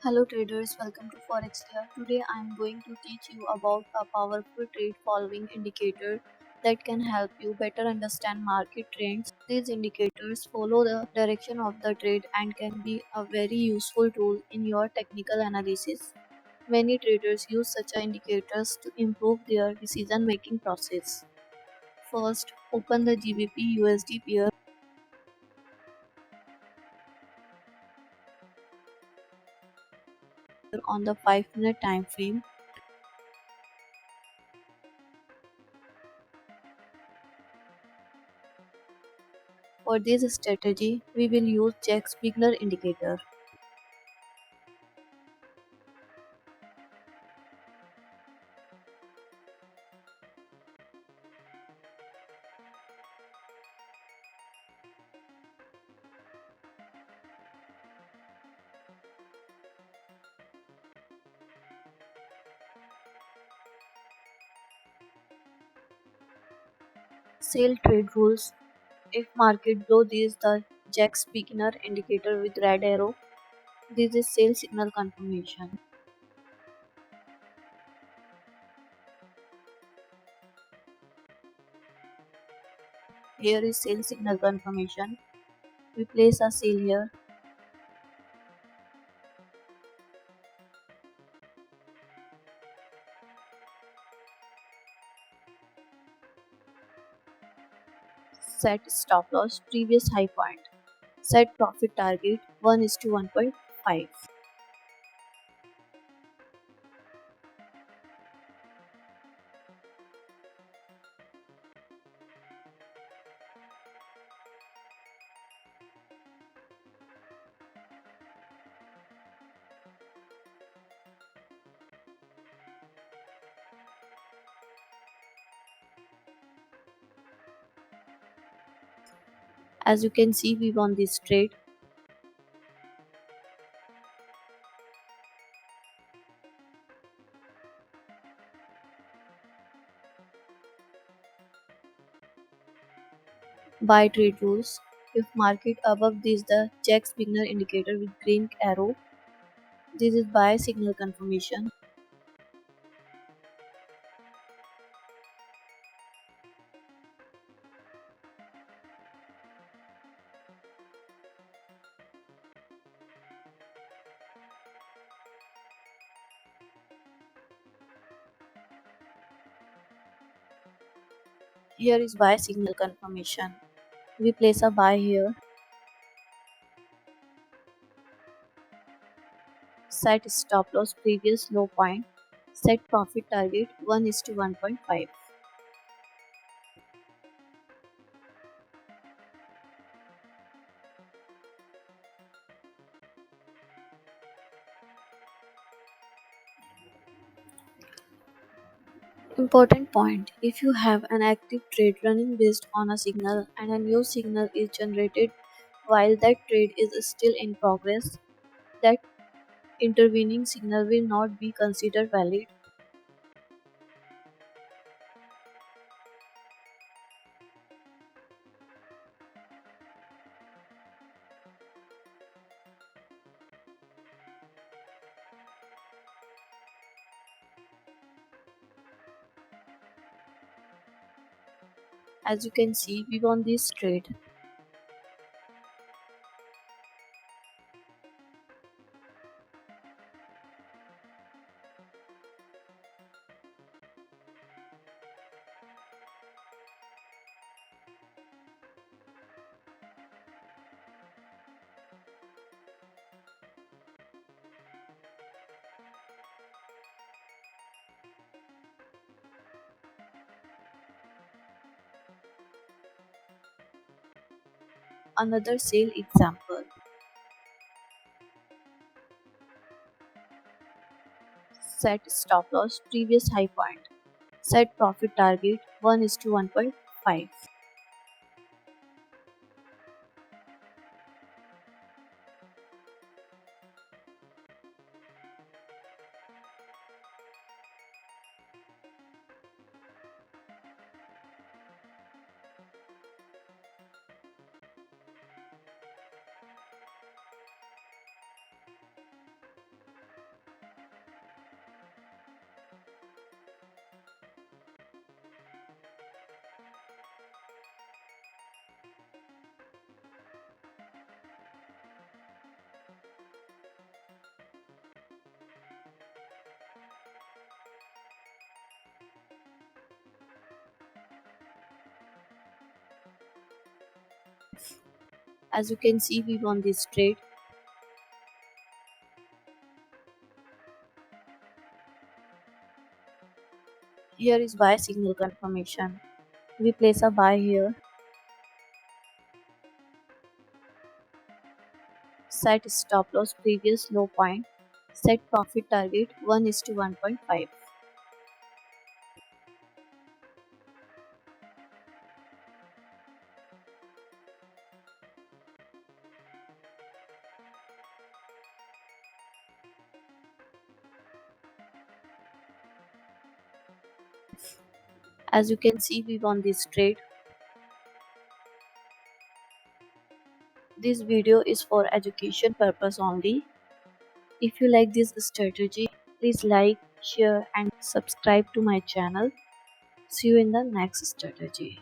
Hello traders, welcome to ForexLia. Today I am going to teach you about a powerful trade following indicator that can help you better understand market trends. These indicators follow the direction of the trade and can be a very useful tool in your technical analysis. Many traders use such indicators to improve their decision making process. First, open the GBP USD pair on the 5-minute time frame. For this strategy, we will use Jack's beginner indicator. Sell trade rules. If market below this the Jack's beginner indicator with red arrow, this is sell signal confirmation. Here is sell signal confirmation. We place a sell here. Set stop loss previous high point. Set profit target 1:1.5. As you can see, we won this trade. Buy trade rules. If market above this the Jack's beginner indicator with green arrow, this is buy signal confirmation. Here is buy signal confirmation. We place a buy here. Set stop loss previous low point. Set profit target 1:1.5. Important point: if you have an active trade running based on a signal and a new signal is generated while that trade is still in progress, that intervening signal will not be considered valid. As you can see, we won this trade. Another sale example. Set stop loss previous high point. Set profit target 1:1.5. As you can see, we won this trade. Here is buy signal confirmation. We place a buy here. Set stop loss previous low point. Set profit target 1:1.5. As you can see, we won this trade. This video is for education purpose only. If you like this strategy, please like, share and subscribe to my channel. See you in the next strategy.